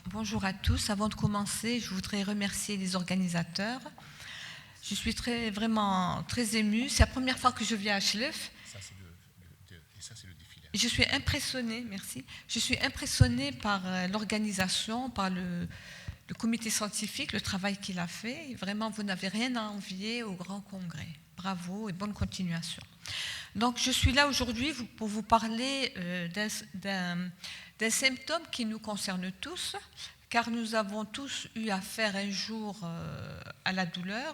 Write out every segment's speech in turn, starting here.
Bonjour à tous. Avant de commencer, je voudrais remercier les organisateurs. Je suis vraiment très émue. C'est la première fois que je viens à Schleff. Je suis impressionnée, merci. Je suis impressionnée par l'organisation, par le comité scientifique, le travail qu'il a fait. Vraiment, vous n'avez rien à envier au grand congrès. Bravo et bonne continuation. Donc, je suis là aujourd'hui pour vous parler d'un symptôme qui nous concerne tous, car nous avons tous eu affaire un jour à la douleur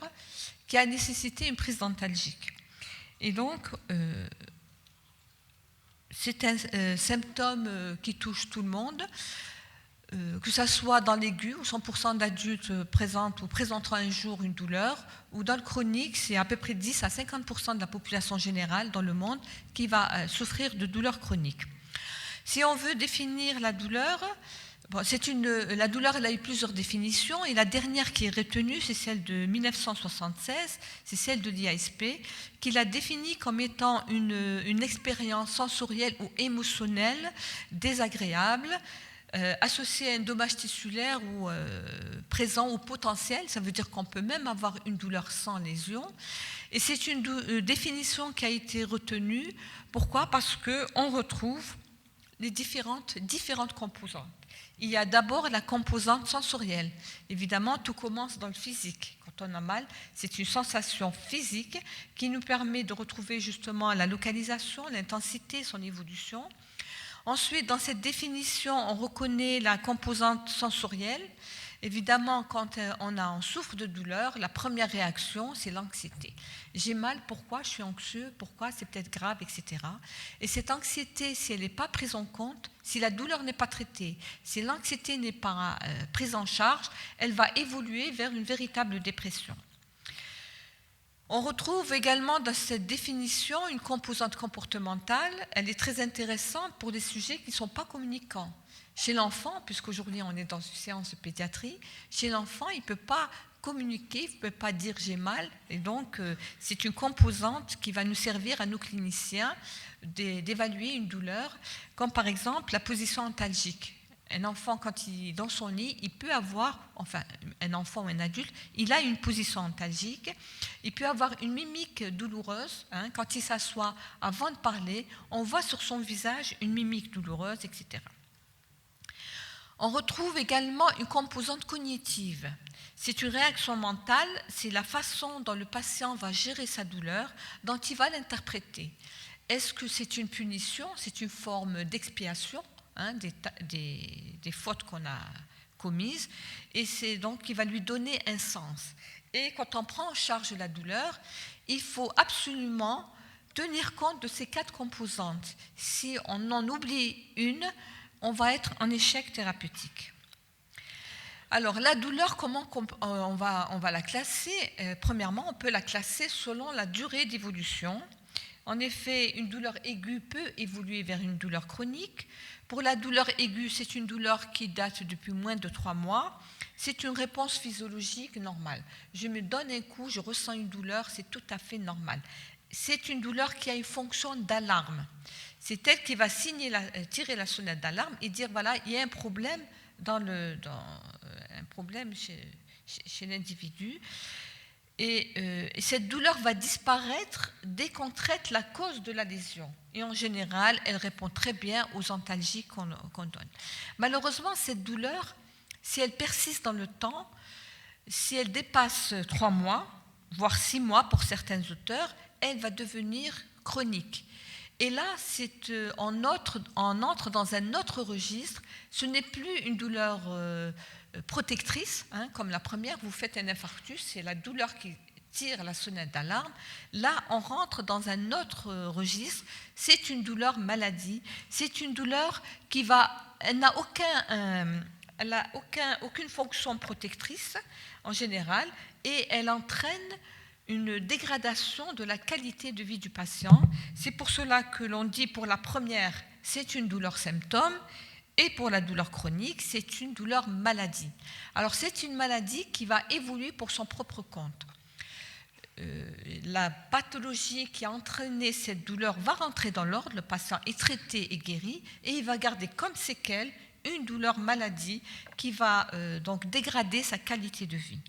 qui a nécessité une prise d'antalgique. Et donc, c'est un symptôme qui touche tout le monde, que ce soit dans l'aigu, où 100% d'adultes présentent ou présenteront un jour une douleur, ou dans le chronique, c'est à peu près 10 à 50% de la population générale dans le monde qui va souffrir de douleurs chroniques. Si on veut définir la douleur, la douleur elle a eu plusieurs définitions, et la dernière qui est retenue, c'est celle de 1976, c'est celle de l'IASP, qui l'a définie comme étant une expérience sensorielle ou émotionnelle désagréable, associé à un dommage tissulaire ou présent ou potentiel. Ça veut dire qu'on peut même avoir une douleur sans lésion. Et c'est une définition qui a été retenue. Pourquoi ? Parce qu'on retrouve les différentes composantes. Il y a d'abord la composante sensorielle. Évidemment, tout commence dans le physique. Quand on a mal, c'est une sensation physique qui nous permet de retrouver justement la localisation, l'intensité, son évolution. Ensuite, dans cette définition, on reconnaît la composante sensorielle. Évidemment, quand on souffre de douleur, la première réaction, c'est l'anxiété. J'ai mal, pourquoi je suis anxieux, pourquoi c'est peut-être grave, etc. Et cette anxiété, si elle n'est pas prise en compte, si la douleur n'est pas traitée, si l'anxiété n'est pas prise en charge, elle va évoluer vers une véritable dépression. On retrouve également dans cette définition une composante comportementale. Elle est très intéressante pour des sujets qui ne sont pas communicants. Chez l'enfant, puisqu'aujourd'hui on est dans une séance de pédiatrie, chez l'enfant, il ne peut pas communiquer, il ne peut pas dire j'ai mal. Et donc, c'est une composante qui va nous servir à nous cliniciens d'évaluer une douleur, comme par exemple la position antalgique. Un enfant, quand il est dans son lit, il peut avoir, enfin un enfant ou un adulte, il a une position antalgique, il peut avoir une mimique douloureuse, quand il s'assoit avant de parler, on voit sur son visage une mimique douloureuse, etc. On retrouve également une composante cognitive. C'est une réaction mentale, c'est la façon dont le patient va gérer sa douleur, dont il va l'interpréter. Est-ce que c'est une punition, c'est une forme d'expiation des fautes qu'on a commises, et c'est donc qui va lui donner un sens. Et quand on prend en charge la douleur, il faut absolument tenir compte de ces 4 composantes. Si on en oublie une, on va être en échec thérapeutique. Alors la douleur, comment on va la classer ? Premièrement, on peut la classer selon la durée d'évolution. En effet, une douleur aiguë peut évoluer vers une douleur chronique. Pour la douleur aiguë, c'est une douleur qui date depuis moins de 3 mois. C'est une réponse physiologique normale. Je me donne un coup, je ressens une douleur, c'est tout à fait normal. C'est une douleur qui a une fonction d'alarme. C'est elle qui va tirer la sonnette d'alarme et dire voilà, il y a un problème chez l'individu. Et cette douleur va disparaître dès qu'on traite la cause de la lésion. Et en général, elle répond très bien aux antalgiques qu'on donne. Malheureusement, cette douleur, si elle persiste dans le temps, si elle dépasse 3 mois, voire 6 mois pour certains auteurs, elle va devenir chronique. Et là, on entre dans un autre registre. Ce n'est plus une douleur protectrice, comme la première, vous faites un infarctus, c'est la douleur qui tire la sonnette d'alarme. Là, on rentre dans un autre registre, c'est une douleur maladie, c'est une douleur qui n'a aucune fonction protectrice en général, et elle entraîne une dégradation de la qualité de vie du patient. C'est pour cela que l'on dit pour la première, c'est une douleur symptôme, et pour la douleur chronique, c'est une douleur maladie. Alors c'est une maladie qui va évoluer pour son propre compte. La pathologie qui a entraîné cette douleur va rentrer dans l'ordre, le patient est traité et guéri, et il va garder comme séquelle une douleur maladie qui va donc dégrader sa qualité de vie.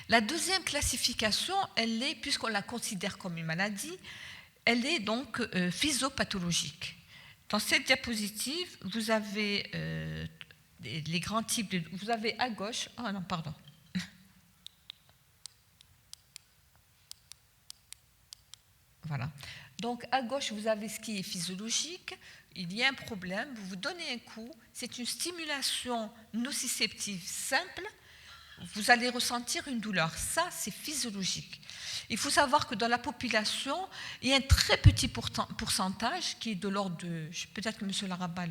La deuxième classification, elle est, puisqu'on la considère comme une maladie, elle est donc physiopathologique. Dans cette diapositive, vous avez les grands types de... Vous avez à gauche... Ah non, pardon. Voilà. Donc, à gauche, vous avez ce qui est physiologique. Il y a un problème, vous vous donnez un coup. C'est une stimulation nociceptive simple. Vous allez ressentir une douleur. Ça, c'est physiologique. Il faut savoir que dans la population, il y a un très petit pourcentage qui est de l'ordre de... Peut-être que M. Laraba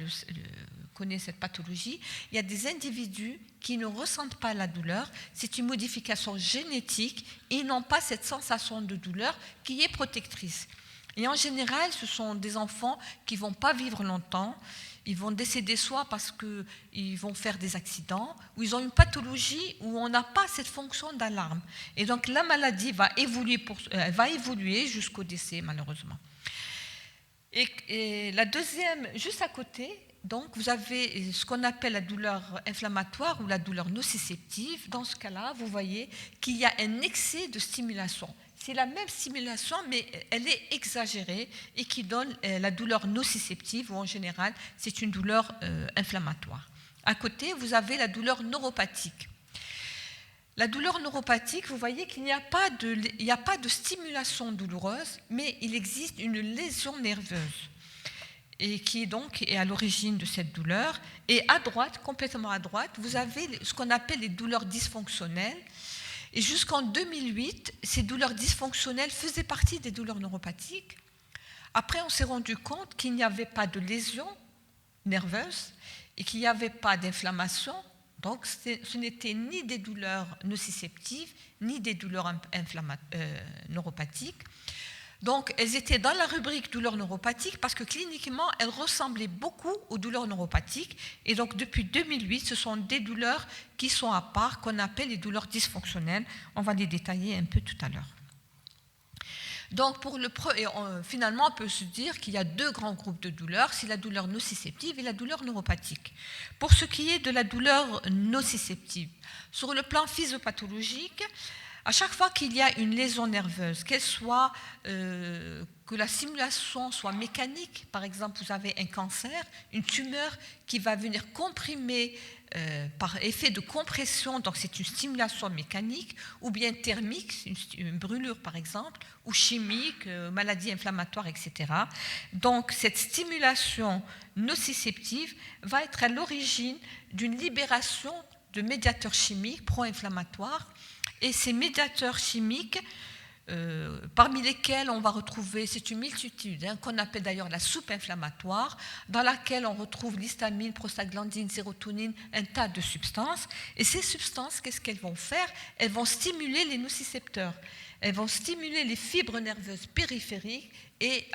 connaît cette pathologie. Il y a des individus qui ne ressentent pas la douleur. C'est une modification génétique et ils n'ont pas cette sensation de douleur qui est protectrice. Et en général, ce sont des enfants qui ne vont pas vivre longtemps. Ils vont décéder soit parce qu'ils vont faire des accidents, ou ils ont une pathologie où on n'a pas cette fonction d'alarme. Et donc la maladie va évoluer jusqu'au décès, malheureusement. Et la deuxième, juste à côté, donc vous avez ce qu'on appelle la douleur inflammatoire ou la douleur nociceptive. Dans ce cas-là, vous voyez qu'il y a un excès de stimulation. C'est la même stimulation, mais elle est exagérée et qui donne la douleur nociceptive, ou en général, c'est une douleur inflammatoire. À côté, vous avez la douleur neuropathique. La douleur neuropathique, vous voyez qu'il n'y a pas de stimulation douloureuse, mais il existe une lésion nerveuse et qui est à l'origine de cette douleur. Et à droite, complètement à droite, vous avez ce qu'on appelle les douleurs dysfonctionnelles. Et jusqu'en 2008, ces douleurs dysfonctionnelles faisaient partie des douleurs neuropathiques. Après, on s'est rendu compte qu'il n'y avait pas de lésion nerveuse et qu'il n'y avait pas d'inflammation. Donc, ce n'était ni des douleurs nociceptives, ni des douleurs neuropathiques. Donc, elles étaient dans la rubrique douleurs neuropathiques parce que cliniquement, elles ressemblaient beaucoup aux douleurs neuropathiques. Et donc, depuis 2008, ce sont des douleurs qui sont à part, qu'on appelle les douleurs dysfonctionnelles. On va les détailler un peu tout à l'heure. Donc, finalement, on peut se dire qu'il y a deux grands groupes de douleurs, c'est la douleur nociceptive et la douleur neuropathique. Pour ce qui est de la douleur nociceptive, sur le plan physiopathologique, à chaque fois qu'il y a une lésion nerveuse, qu'elle soit, que la stimulation soit mécanique, par exemple, vous avez un cancer, une tumeur qui va venir comprimer par effet de compression, donc c'est une stimulation mécanique, ou bien thermique, une brûlure par exemple, ou chimique, maladie inflammatoire, etc. Donc cette stimulation nociceptive va être à l'origine d'une libération de médiateurs chimiques pro-inflammatoires. Et ces médiateurs chimiques, parmi lesquels on va retrouver, c'est une multitude, qu'on appelle d'ailleurs la soupe inflammatoire, dans laquelle on retrouve l'histamine, prostaglandine, sérotonine, un tas de substances. Et ces substances, qu'est-ce qu'elles vont faire? Elles vont stimuler les nocicepteurs. Elles vont stimuler les fibres nerveuses périphériques et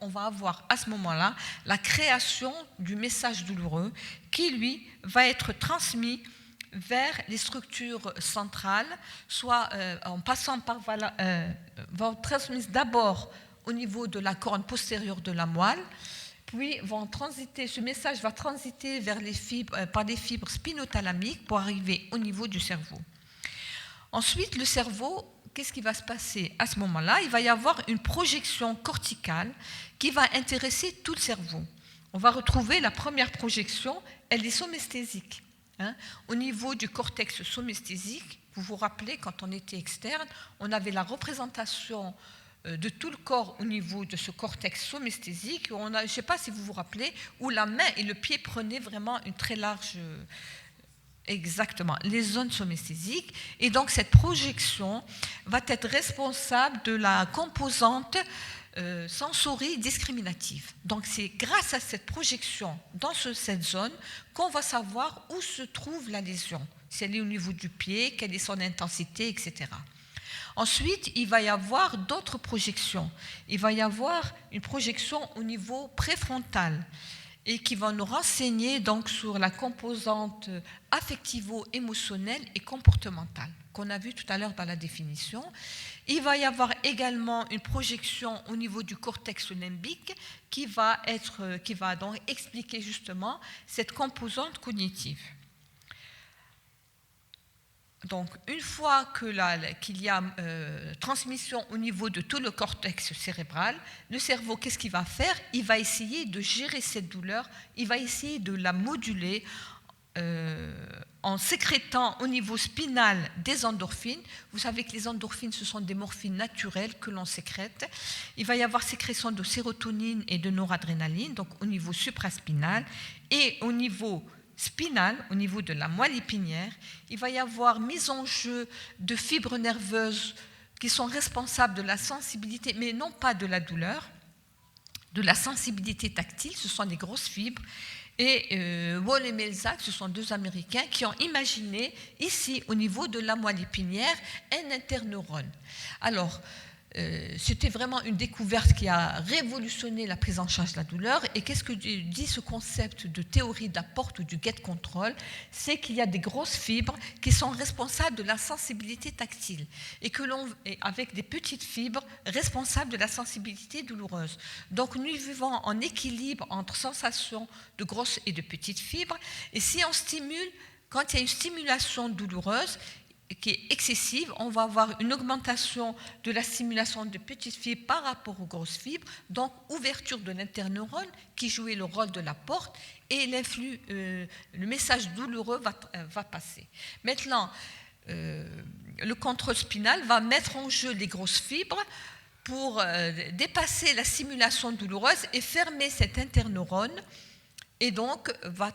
on va avoir à ce moment-là la création du message douloureux qui, lui, va être transmis vers les structures centrales, soit en passant par vont être transmises d'abord au niveau de la corne postérieure de la moelle, puis ce message va transiter par les fibres spinothalamiques pour arriver au niveau du cerveau. Ensuite, le cerveau, qu'est-ce qui va se passer à ce moment-là? Il va y avoir une projection corticale qui va intéresser tout le cerveau. On va retrouver la première projection, elle est somesthésique. Au niveau du cortex somesthésique, vous vous rappelez, quand on était externe, on avait la représentation de tout le corps au niveau de ce cortex somesthésique. Je ne sais pas si vous vous rappelez, où la main et le pied prenaient vraiment une très large... Exactement, les zones somesthésiques. Et donc cette projection va être responsable de la composante sensorie discriminative. Donc c'est grâce à cette projection dans cette zone qu'on va savoir où se trouve la lésion, si elle est au niveau du pied, quelle est son intensité, etc. Ensuite, il va y avoir d'autres projections. Il va y avoir une projection au niveau préfrontal. et qui va nous renseigner donc sur la composante affectivo-émotionnelle et comportementale qu'on a vu tout à l'heure dans la définition. Il va y avoir également une projection au niveau du cortex limbique qui va donc expliquer justement cette composante cognitive. Donc, une fois qu'il y a transmission au niveau de tout le cortex cérébral, le cerveau, qu'est-ce qu'il va faire? Il va essayer de gérer cette douleur, il va essayer de la moduler en sécrétant au niveau spinal des endorphines. Vous savez que les endorphines, ce sont des morphines naturelles que l'on sécrète. Il va y avoir sécrétion de sérotonine et de noradrénaline, donc au niveau supraspinal, et au niveau spinal, au niveau de la moelle épinière, il va y avoir mise en jeu de fibres nerveuses qui sont responsables de la sensibilité, mais non pas de la douleur, de la sensibilité tactile, ce sont des grosses fibres. Et Wall et Melzack, ce sont deux Américains qui ont imaginé ici, au niveau de la moelle épinière, un interneurone. Alors, c'était vraiment une découverte qui a révolutionné la prise en charge de la douleur. Et qu'est-ce que dit ce concept de théorie d'Apport ou du get control? C'est qu'il y a des grosses fibres qui sont responsables de la sensibilité tactile et avec des petites fibres responsables de la sensibilité douloureuse. Donc nous vivons en équilibre entre sensations de grosses et de petites fibres. Et si on stimule, quand il y a une stimulation douloureuse, qui est excessive, on va avoir une augmentation de la stimulation de petites fibres par rapport aux grosses fibres, donc ouverture de l'interneurone qui jouait le rôle de la porte et le message douloureux va passer. Maintenant, le contrôle spinal va mettre en jeu les grosses fibres pour dépasser la stimulation douloureuse et fermer cet interneurone. Et donc, va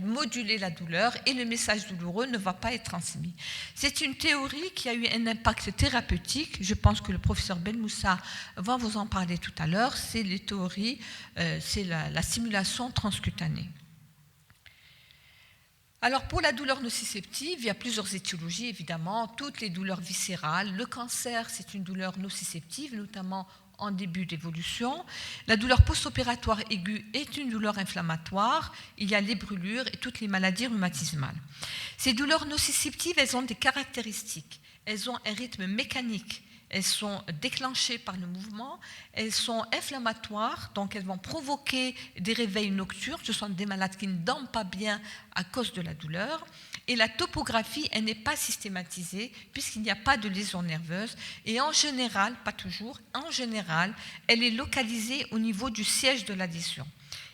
moduler la douleur et le message douloureux ne va pas être transmis. C'est une théorie qui a eu un impact thérapeutique. Je pense que le professeur Ben Moussa va vous en parler tout à l'heure. C'est les théories, c'est la stimulation transcutanée. Alors, pour la douleur nociceptive, il y a plusieurs étiologies, évidemment. Toutes les douleurs viscérales. Le cancer, c'est une douleur nociceptive, notamment en début d'évolution. La douleur post-opératoire aiguë est une douleur inflammatoire. Il y a les brûlures et toutes les maladies rhumatismales. Ces douleurs nociceptives, elles ont des caractéristiques. Elles ont un rythme mécanique. Elles sont déclenchées par le mouvement. Elles sont inflammatoires, donc elles vont provoquer des réveils nocturnes. Ce sont des malades qui ne dorment pas bien à cause de la douleur. Et la topographie, elle n'est pas systématisée puisqu'il n'y a pas de lésion nerveuse. Et en général, pas toujours, en général, elle est localisée au niveau du siège de la lésion.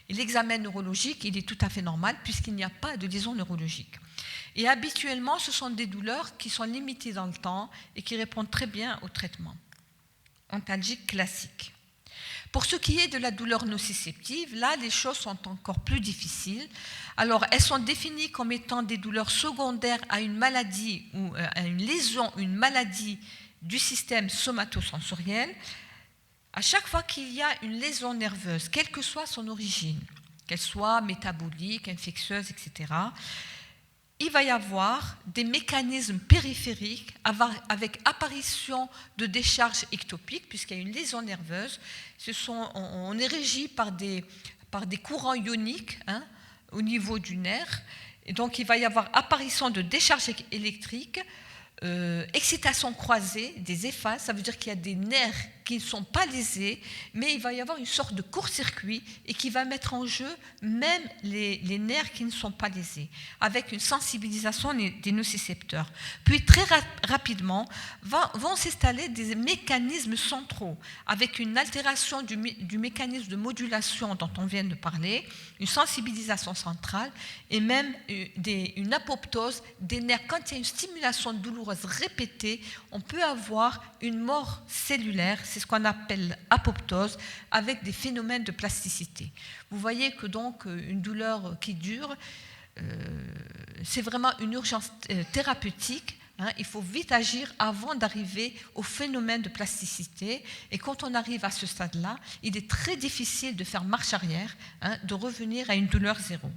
Et l'examen neurologique, il est tout à fait normal puisqu'il n'y a pas de lésion neurologique. Et habituellement, ce sont des douleurs qui sont limitées dans le temps et qui répondent très bien au traitement antalgique classique. Pour ce qui est de la douleur nociceptive, là, les choses sont encore plus difficiles. Alors, elles sont définies comme étant des douleurs secondaires à une maladie ou à une lésion, une maladie du système somatosensoriel. À chaque fois qu'il y a une lésion nerveuse, quelle que soit son origine, qu'elle soit métabolique, infectieuse, etc., il va y avoir des mécanismes périphériques avec apparition de décharges ectopiques, puisqu'il y a une lésion nerveuse. On est régi par des courants ioniques au niveau du nerf. Et donc, il va y avoir apparition de décharges électriques, excitation croisée, des éphases. Ça veut dire qu'il y a des nerfs qui ne sont pas lésés, mais il va y avoir une sorte de court-circuit et qui va mettre en jeu même les nerfs qui ne sont pas lésés, avec une sensibilisation des nocicepteurs. Puis très rapidement vont s'installer des mécanismes centraux, avec une altération du mécanisme de modulation dont on vient de parler, une sensibilisation centrale et même une apoptose des nerfs. Quand il y a une stimulation douloureuse répétée, on peut avoir une mort cellulaire. C'est ce qu'on appelle apoptose, avec des phénomènes de plasticité. Vous voyez que donc une douleur qui dure, c'est vraiment une urgence thérapeutique. Il faut vite agir avant d'arriver au phénomène de plasticité. Et quand on arrive à ce stade-là, il est très difficile de faire marche arrière, de revenir à une douleur zéro.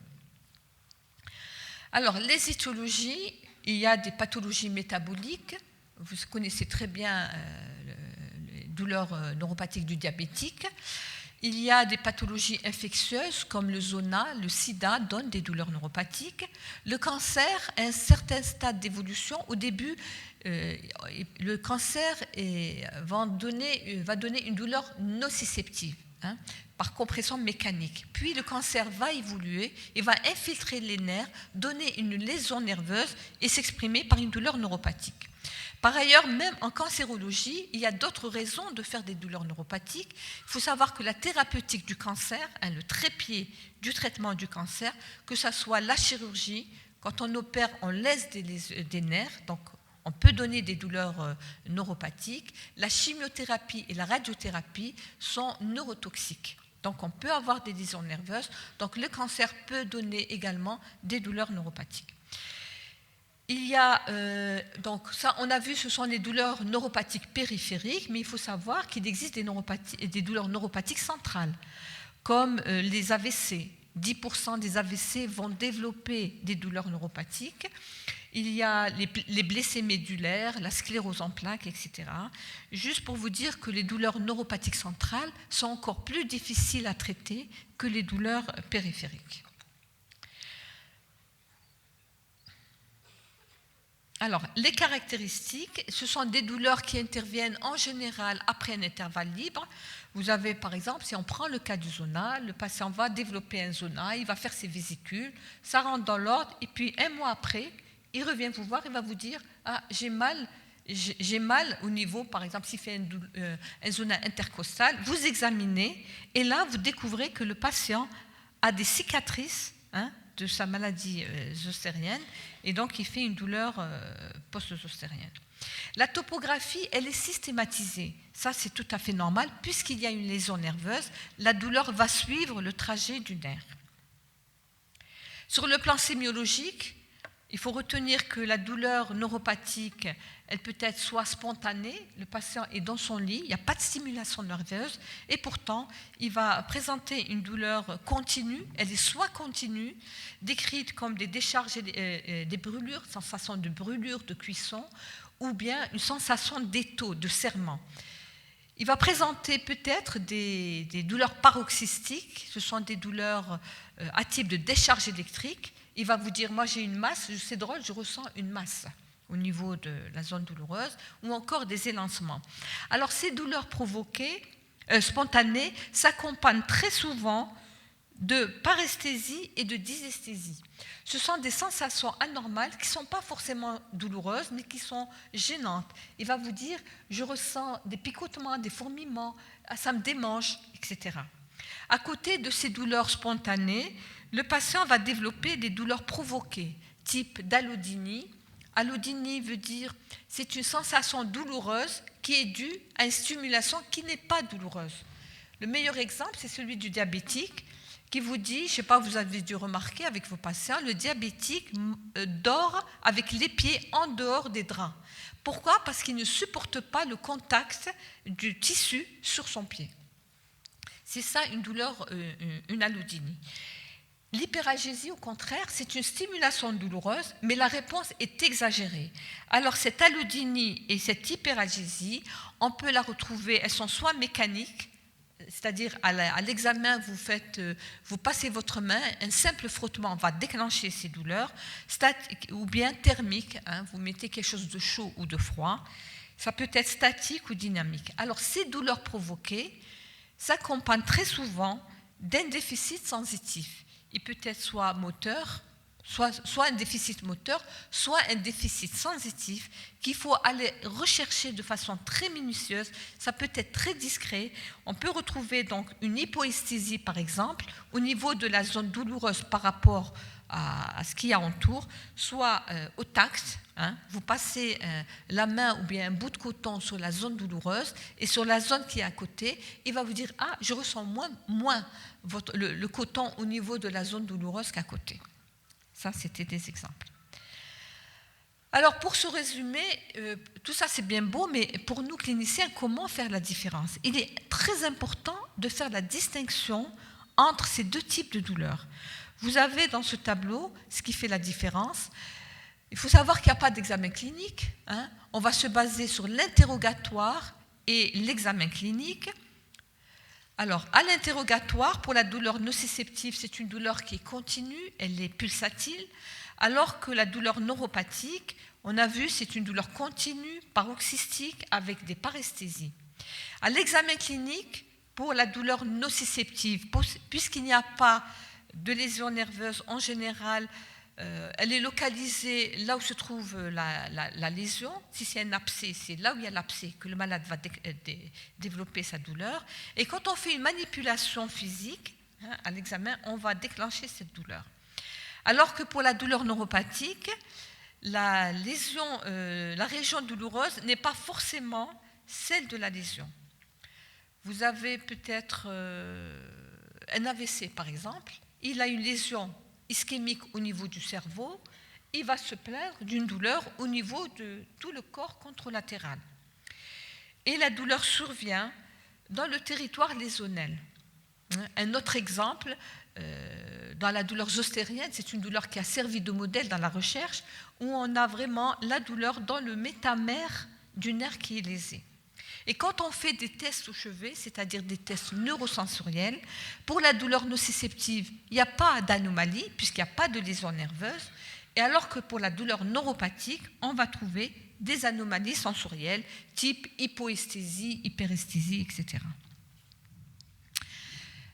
Alors, les étiologies, il y a des pathologies métaboliques. Vous connaissez très bien douleurs neuropathiques du diabétique. Il y a des pathologies infectieuses comme le zona, le sida donnent des douleurs neuropathiques. Le cancer à un certain stade d'évolution. Au début, le cancer va donner une douleur nociceptive, par compression mécanique. Puis le cancer va évoluer et va infiltrer les nerfs, donner une lésion nerveuse et s'exprimer par une douleur neuropathique. Par ailleurs, même en cancérologie, il y a d'autres raisons de faire des douleurs neuropathiques. Il faut savoir que la thérapeutique du cancer, le trépied du traitement du cancer, que ce soit la chirurgie, quand on opère, on laisse des nerfs, donc on peut donner des douleurs neuropathiques. La chimiothérapie et la radiothérapie sont neurotoxiques. Donc on peut avoir des lésions nerveuses. Donc le cancer peut donner également des douleurs neuropathiques. Il y a, donc ça, on a vu, ce sont les douleurs neuropathiques périphériques, mais il faut savoir qu'il existe des douleurs neuropathiques centrales, comme les AVC. 10% des AVC vont développer des douleurs neuropathiques. Il y a les blessés médulaires, la sclérose en plaques, etc. Juste pour vous dire que les douleurs neuropathiques centrales sont encore plus difficiles à traiter que les douleurs périphériques. Alors, les caractéristiques, ce sont des douleurs qui interviennent en général après un intervalle libre. Vous avez, par exemple, si on prend le cas du zona, le patient va développer un zona, il va faire ses vésicules, ça rentre dans l'ordre, et puis un mois après, il revient vous voir, il va vous dire « Ah, j'ai mal au niveau, par exemple, s'il fait un zona intercostal », vous examinez, et là, vous découvrez que le patient a des cicatrices, de sa maladie zostérienne, et donc il fait une douleur post-zostérienne. La topographie, elle est systématisée. Ça, c'est tout à fait normal. Puisqu'il y a une lésion nerveuse, la douleur va suivre le trajet du nerf. Sur le plan sémiologique, il faut retenir que la douleur neuropathique, elle peut être soit spontanée, le patient est dans son lit, il n'y a pas de stimulation nerveuse, et pourtant, il va présenter une douleur continue, elle est soit continue, décrite comme des décharges, des brûlures, sensation de brûlure, de cuisson, ou bien une sensation d'étau, de serrement. Il va présenter peut-être des douleurs paroxystiques, ce sont des douleurs à type de décharge électrique. Il va vous dire, moi j'ai une masse, c'est drôle, je ressens une masse au niveau de la zone douloureuse, ou encore des élancements. Alors ces douleurs spontanées s'accompagnent très souvent de paresthésie et de dysesthésie. Ce sont des sensations anormales qui ne sont pas forcément douloureuses, mais qui sont gênantes. Il va vous dire, je ressens des picotements, des fourmillements, ça me démange, etc. À côté de ces douleurs spontanées, le patient va développer des douleurs provoquées, type d'allodynie. Allodynie veut dire c'est une sensation douloureuse qui est due à une stimulation qui n'est pas douloureuse. Le meilleur exemple, c'est celui du diabétique qui vous dit, je ne sais pas, vous avez dû remarquer avec vos patients, le diabétique dort avec les pieds en dehors des draps. Pourquoi ? Parce qu'il ne supporte pas le contact du tissu sur son pied. C'est ça une douleur, une allodynie. L'hyperalgésie, au contraire, c'est une stimulation douloureuse, mais la réponse est exagérée. Alors, cette allodynie et cette hyperalgésie, on peut la retrouver, elles sont soit mécaniques, c'est-à-dire à l'examen, vous passez votre main, un simple frottement va déclencher ces douleurs, ou bien thermiques, vous mettez quelque chose de chaud ou de froid, ça peut être statique ou dynamique. Alors, ces douleurs provoquées s'accompagnent très souvent d'un déficit sensitif. Il peut être soit moteur, soit un déficit moteur, soit un déficit sensitif qu'il faut aller rechercher de façon très minutieuse. Ça peut être très discret. On peut retrouver donc une hypoesthésie, par exemple, au niveau de la zone douloureuse par rapport à ce qu'il y a autour, soit au tact. Vous passez la main ou bien un bout de coton sur la zone douloureuse et sur la zone qui est à côté, il va vous dire « Ah, je ressens moins le coton au niveau de la zone douloureuse qu'à côté ». Ça, c'était des exemples. Alors, pour se résumer, tout ça c'est bien beau, mais pour nous cliniciens, comment faire la différence ? Il est très important de faire la distinction entre ces deux types de douleurs. Vous avez dans ce tableau ce qui fait la différence. Il faut savoir qu'il n'y a pas d'examen clinique. On va se baser sur l'interrogatoire et l'examen clinique. Alors, à l'interrogatoire, pour la douleur nociceptive, c'est une douleur qui est continue, elle est pulsatile, alors que la douleur neuropathique, on a vu, c'est une douleur continue, paroxystique, avec des paresthésies. À l'examen clinique, pour la douleur nociceptive, puisqu'il n'y a pas de lésion nerveuse en général, elle est localisée là où se trouve la lésion. Si c'est un abcès, c'est là où il y a l'abcès que le malade va développer sa douleur. Et quand on fait une manipulation physique, à l'examen, on va déclencher cette douleur. Alors que pour la douleur neuropathique, la région douloureuse n'est pas forcément celle de la lésion. Vous avez peut-être un AVC, par exemple. Il a une lésion ischémique au niveau du cerveau. Il va se plaindre d'une douleur au niveau de tout le corps contralatéral. Et la douleur survient dans le territoire lésionnel. Un autre exemple, dans la douleur zostérienne, c'est une douleur qui a servi de modèle dans la recherche, où on a vraiment la douleur dans le métamère du nerf qui est lésé. Et quand on fait des tests au chevet, c'est-à-dire des tests neurosensoriels, pour la douleur nociceptive, il n'y a pas d'anomalie, puisqu'il n'y a pas de lésion nerveuse, et alors que pour la douleur neuropathique, on va trouver des anomalies sensorielles, type hypoesthésie, hyperesthésie, etc.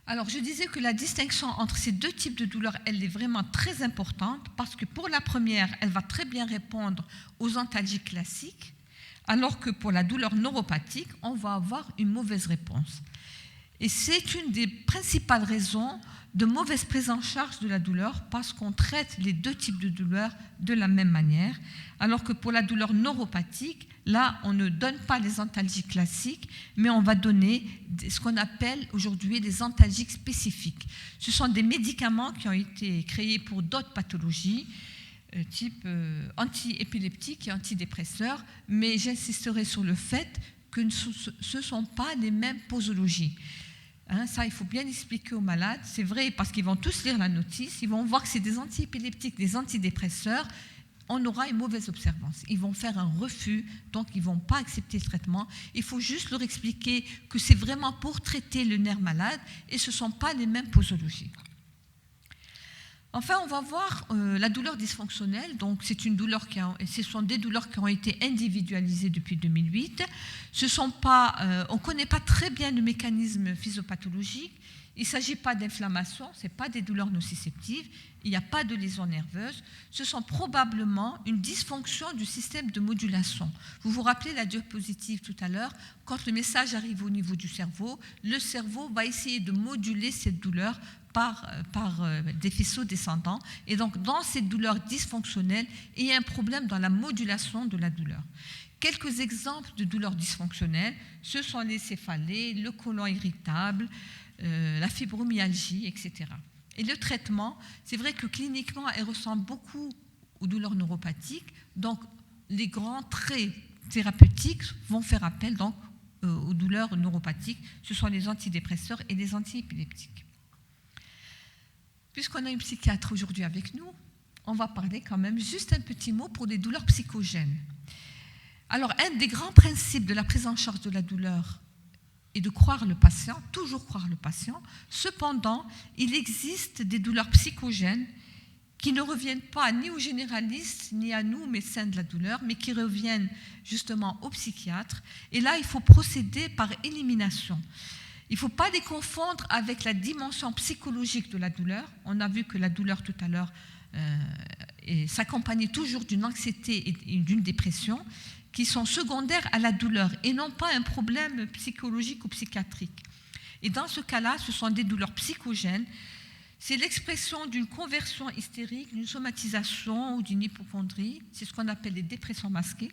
Alors, je disais que la distinction entre ces deux types de douleurs, elle est vraiment très importante, parce que pour la première, elle va très bien répondre aux antalgiques classiques, alors que pour la douleur neuropathique, on va avoir une mauvaise réponse. Et c'est une des principales raisons de mauvaise prise en charge de la douleur, parce qu'on traite les deux types de douleurs de la même manière, alors que pour la douleur neuropathique, là, on ne donne pas les antalgiques classiques, mais on va donner ce qu'on appelle aujourd'hui des antalgiques spécifiques. Ce sont des médicaments qui ont été créés pour d'autres pathologies, type antiépileptiques et antidépresseurs, mais j'insisterai sur le fait que ce ne sont pas les mêmes posologies. Ça, il faut bien expliquer aux malades. C'est vrai parce qu'ils vont tous lire la notice, ils vont voir que c'est des antiépileptiques, des antidépresseurs, on aura une mauvaise observance. Ils vont faire un refus, donc ils ne vont pas accepter le traitement. Il faut juste leur expliquer que c'est vraiment pour traiter le nerf malade et ce ne sont pas les mêmes posologies. Enfin, on va voir la douleur dysfonctionnelle. Donc, ce sont des douleurs qui ont été individualisées depuis 2008. On ne connaît pas très bien le mécanisme physiopathologique. Il ne s'agit pas d'inflammation, ce n'est pas des douleurs nociceptives, il n'y a pas de lésion nerveuse. Ce sont probablement une dysfonction du système de modulation. Vous vous rappelez la diapositive tout à l'heure, quand le message arrive au niveau du cerveau, le cerveau va essayer de moduler cette douleur par des faisceaux descendants. Et donc, dans cette douleur dysfonctionnelle, il y a un problème dans la modulation de la douleur. Quelques exemples de douleurs dysfonctionnelles, ce sont les céphalées, le côlon irritable, la fibromyalgie, etc. Et le traitement, c'est vrai que cliniquement, elle ressemble beaucoup aux douleurs neuropathiques. Donc, les grands traits thérapeutiques vont faire appel donc, aux douleurs neuropathiques. Ce sont les antidépresseurs et les antiépileptiques. Puisqu'on a une psychiatre aujourd'hui avec nous, on va parler quand même juste un petit mot pour les douleurs psychogènes. Alors, un des grands principes de la prise en charge de la douleur est de croire le patient, toujours croire le patient. Cependant, il existe des douleurs psychogènes qui ne reviennent pas ni aux généralistes, ni à nous, médecins de la douleur, mais qui reviennent justement aux psychiatres. Et là, il faut procéder par élimination. Il ne faut pas les confondre avec la dimension psychologique de la douleur. On a vu que la douleur tout à l'heure s'accompagnait toujours d'une anxiété et d'une dépression qui sont secondaires à la douleur et non pas un problème psychologique ou psychiatrique. Et dans ce cas-là, ce sont des douleurs psychogènes. C'est l'expression d'une conversion hystérique, d'une somatisation ou d'une hypocondrie. C'est ce qu'on appelle les dépressions masquées.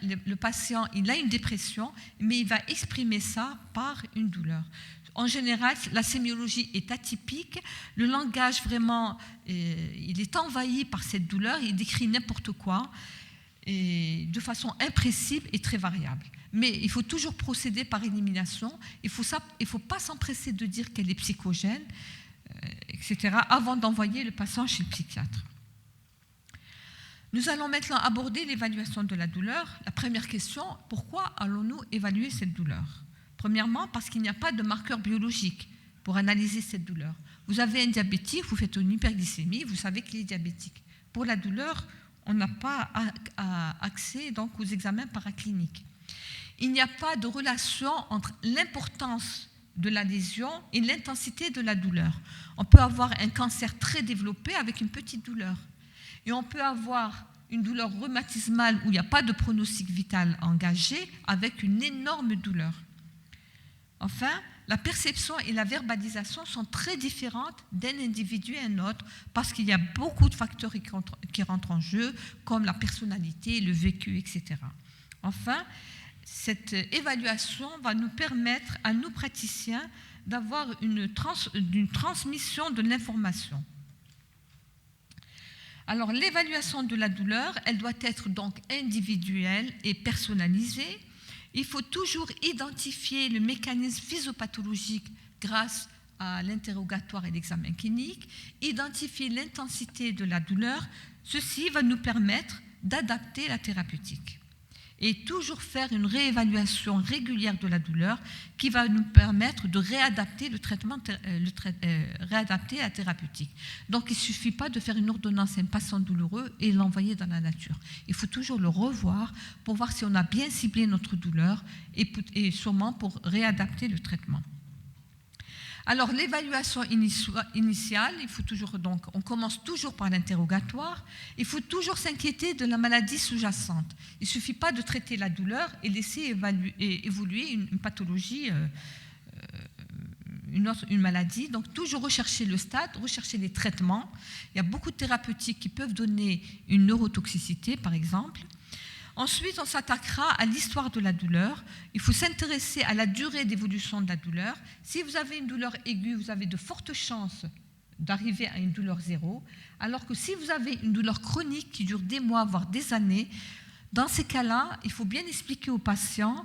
Le patient, il a une dépression, mais il va exprimer ça par une douleur. En général, la sémiologie est atypique. Le langage, vraiment, il est envahi par cette douleur. Il décrit n'importe quoi et de façon imprécise et très variable. Mais il faut toujours procéder par élimination. Il ne faut pas s'empresser de dire qu'elle est psychogène, etc., avant d'envoyer le patient chez le psychiatre. Nous allons maintenant aborder l'évaluation de la douleur. La première question, pourquoi allons-nous évaluer cette douleur ? Premièrement, parce qu'il n'y a pas de marqueur biologique pour analyser cette douleur. Vous avez un diabétique, vous faites une hyperglycémie, vous savez qu'il est diabétique. Pour la douleur, on n'a pas accès donc, aux examens paracliniques. Il n'y a pas de relation entre l'importance de la lésion et l'intensité de la douleur. On peut avoir un cancer très développé avec une petite douleur. Et on peut avoir une douleur rhumatismale où il n'y a pas de pronostic vital engagé avec une énorme douleur. Enfin, la perception et la verbalisation sont très différentes d'un individu à un autre parce qu'il y a beaucoup de facteurs qui rentrent en jeu, comme la personnalité, le vécu, etc. Enfin, cette évaluation va nous permettre à nous praticiens d'avoir une transmission de l'information. Alors, l'évaluation de la douleur, elle doit être donc individuelle et personnalisée. Il faut toujours identifier le mécanisme physiopathologique grâce à l'interrogatoire et l'examen clinique, identifier l'intensité de la douleur. Ceci va nous permettre d'adapter la thérapeutique. Et toujours faire une réévaluation régulière de la douleur qui va nous permettre de réadapter le traitement, réadapter la thérapeutique. Donc, il ne suffit pas de faire une ordonnance à un patient douloureux et l'envoyer dans la nature. Il faut toujours le revoir pour voir si on a bien ciblé notre douleur et sûrement pour réadapter le traitement. Alors, l'évaluation initiale, il faut toujours, donc, on commence toujours par l'interrogatoire. Il faut toujours s'inquiéter de la maladie sous-jacente. Il ne suffit pas de traiter la douleur et laisser évoluer une pathologie, une maladie. Donc, toujours rechercher le stade, rechercher les traitements. Il y a beaucoup de thérapeutiques qui peuvent donner une neurotoxicité, par exemple. Ensuite, on s'attaquera à l'histoire de la douleur. Il faut s'intéresser à la durée d'évolution de la douleur. Si vous avez une douleur aiguë, vous avez de fortes chances d'arriver à une douleur zéro, alors que si vous avez une douleur chronique qui dure des mois, voire des années, dans ces cas-là, il faut bien expliquer au patient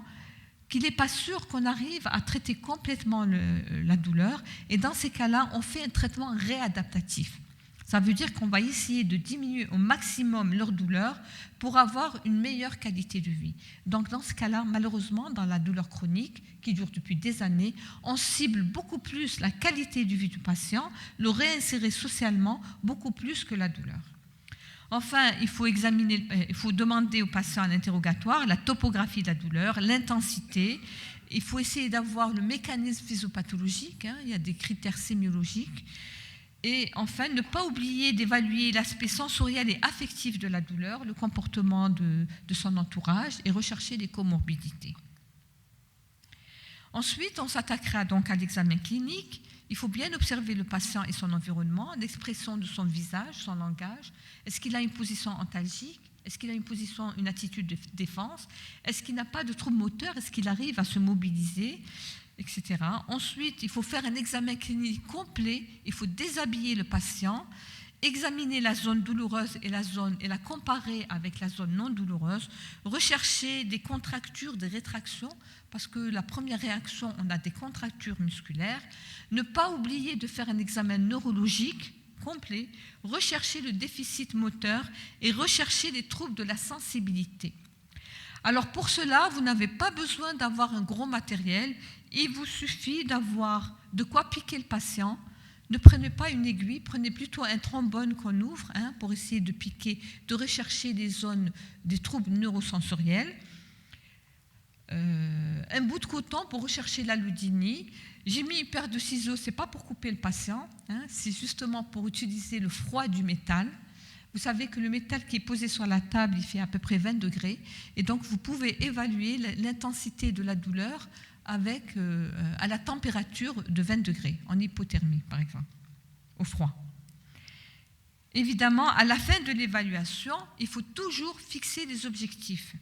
qu'il n'est pas sûr qu'on arrive à traiter complètement la douleur. Et dans ces cas-là, on fait un traitement réadaptatif. Ça veut dire qu'on va essayer de diminuer au maximum leur douleur pour avoir une meilleure qualité de vie. Donc dans ce cas-là, malheureusement, dans la douleur chronique qui dure depuis des années, on cible beaucoup plus la qualité de vie du patient, le réinsérer socialement beaucoup plus que la douleur. Enfin, il faut demander au patient à l'interrogatoire la topographie de la douleur, l'intensité. Il faut essayer d'avoir le mécanisme physiopathologique, il y a des critères sémiologiques. Et enfin, ne pas oublier d'évaluer l'aspect sensoriel et affectif de la douleur, le comportement de son entourage et rechercher les comorbidités. Ensuite, on s'attaquera donc à l'examen clinique. Il faut bien observer le patient et son environnement, l'expression de son visage, son langage. Est-ce qu'il a une position antalgique? Est-ce qu'il a une attitude de défense? Est-ce qu'il n'a pas de trouble moteur? Est-ce qu'il arrive à se mobiliser, etc. Ensuite, il faut faire un examen clinique complet. Il faut déshabiller le patient, examiner la zone douloureuse et la comparer avec la zone non douloureuse, rechercher des contractures, des rétractions, parce que la première réaction, on a des contractures musculaires. Ne pas oublier de faire un examen neurologique complet, rechercher le déficit moteur et rechercher les troubles de la sensibilité. Alors pour cela, vous n'avez pas besoin d'avoir un gros matériel, il vous suffit d'avoir de quoi piquer le patient. Ne prenez pas une aiguille, prenez plutôt un trombone qu'on ouvre pour essayer de piquer, de rechercher des zones, des troubles neurosensoriels. Un bout de coton pour rechercher l'allodynie. J'ai mis une paire de ciseaux, ce n'est pas pour couper le patient, c'est justement pour utiliser le froid du métal. Vous savez que le métal qui est posé sur la table, il fait à peu près 20 degrés. Et donc, vous pouvez évaluer l'intensité de la douleur à la température de 20 degrés, en hypothermie, par exemple, au froid. Évidemment, à la fin de l'évaluation, il faut toujours fixer des objectifs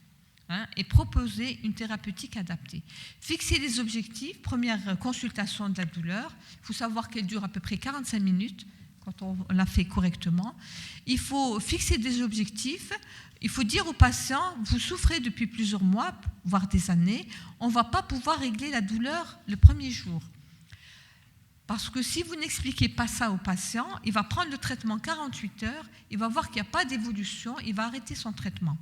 et proposer une thérapeutique adaptée. Fixer les objectifs, première consultation de la douleur, il faut savoir qu'elle dure à peu près 45 minutes, quand on l'a fait correctement. Il faut fixer des objectifs. Il faut dire au patient, vous souffrez depuis plusieurs mois, voire des années, on ne va pas pouvoir régler la douleur le premier jour. Parce que si vous n'expliquez pas ça au patient, il va prendre le traitement 48 heures, il va voir qu'il n'y a pas d'évolution, il va arrêter son traitement.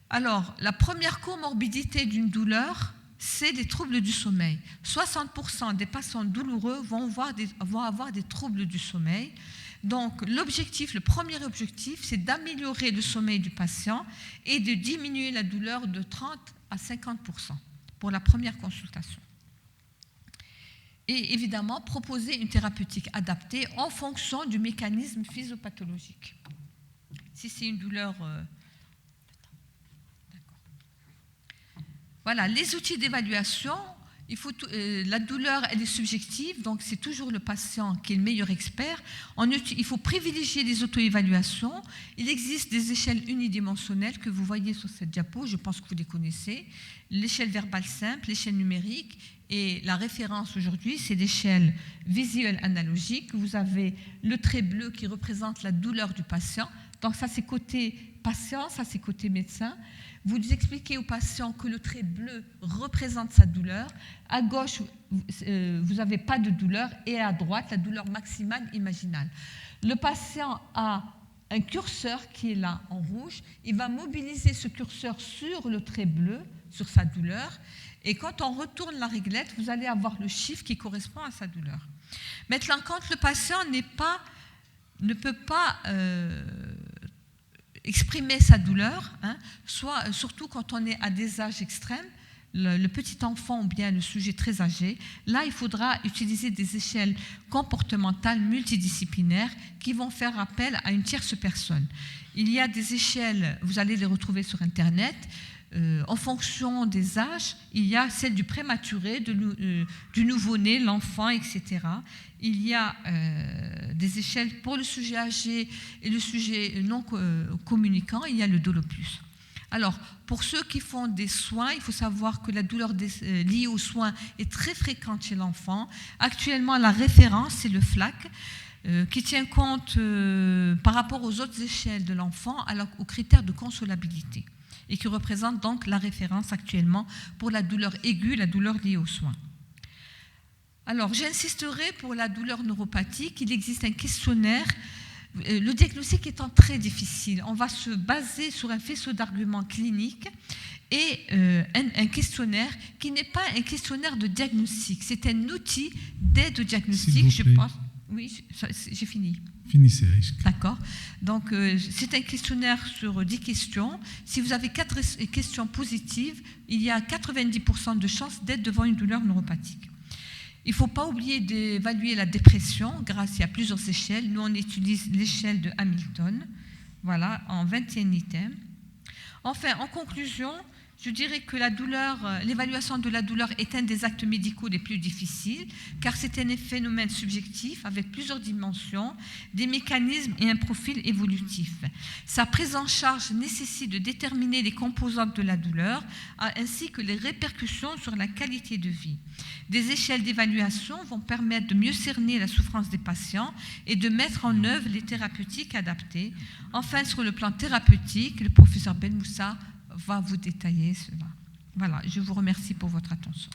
Alors, la première comorbidité d'une douleur, c'est les troubles du sommeil. 60% des patients douloureux vont avoir des troubles du sommeil. Donc, le premier objectif, c'est d'améliorer le sommeil du patient et de diminuer la douleur de 30 à 50% pour la première consultation. Et évidemment, proposer une thérapeutique adaptée en fonction du mécanisme physiopathologique. Si c'est une douleur... Voilà, les outils d'évaluation, la douleur, elle est subjective, donc c'est toujours le patient qui est le meilleur expert. Il faut privilégier les auto-évaluations. Il existe des échelles unidimensionnelles que vous voyez sur cette diapo, je pense que vous les connaissez. L'échelle verbale simple, l'échelle numérique, et la référence aujourd'hui, c'est l'échelle visuelle analogique. Vous avez le trait bleu qui représente la douleur du patient. Donc ça, c'est côté patient, ça, c'est côté médecin. Vous expliquez au patient que le trait bleu représente sa douleur. À gauche, vous n'avez pas de douleur. Et à droite, la douleur maximale imaginale. Le patient a un curseur qui est là en rouge. Il va mobiliser ce curseur sur le trait bleu, sur sa douleur. Et quand on retourne la réglette, vous allez avoir le chiffre qui correspond à sa douleur. Maintenant, quand le patient ne peut pas exprimer sa douleur, surtout quand on est à des âges extrêmes, le petit enfant ou bien le sujet très âgé, là, il faudra utiliser des échelles comportementales multidisciplinaires qui vont faire appel à une tierce personne. Il y a des échelles, vous allez les retrouver sur Internet, en fonction des âges, il y a celle du prématuré, du nouveau-né, l'enfant, etc. Il y a des échelles pour le sujet âgé et le sujet non communicant, il y a le Dolopus. Alors, pour ceux qui font des soins, il faut savoir que la douleur liée aux soins est très fréquente chez l'enfant. Actuellement, la référence, c'est le FLAC, qui tient compte par rapport aux autres échelles de l'enfant aux critères de consolabilité, et qui représente donc la référence actuellement pour la douleur aiguë, la douleur liée aux soins. Alors, j'insisterai pour la douleur neuropathique. Il existe un questionnaire. Le diagnostic étant très difficile, on va se baser sur un faisceau d'arguments cliniques et un questionnaire qui n'est pas un questionnaire de diagnostic, c'est un outil d'aide au diagnostic, je pense. Oui, j'ai fini. Finissez. D'accord. Donc, c'est un questionnaire sur 10 questions. Si vous avez 4 questions positives, il y a 90% de chances d'être devant une douleur neuropathique. Il ne faut pas oublier d'évaluer la dépression grâce à plusieurs échelles. Nous, on utilise l'échelle de Hamilton, voilà, en 21 items. Enfin, en conclusion, je dirais que l'évaluation de la douleur est un des actes médicaux les plus difficiles, car c'est un phénomène subjectif avec plusieurs dimensions, des mécanismes et un profil évolutif. Sa prise en charge nécessite de déterminer les composantes de la douleur, ainsi que les répercussions sur la qualité de vie. Des échelles d'évaluation vont permettre de mieux cerner la souffrance des patients et de mettre en œuvre les thérapeutiques adaptées. Enfin, sur le plan thérapeutique, le professeur Ben Moussa va vous détailler cela. Voilà, je vous remercie pour votre attention.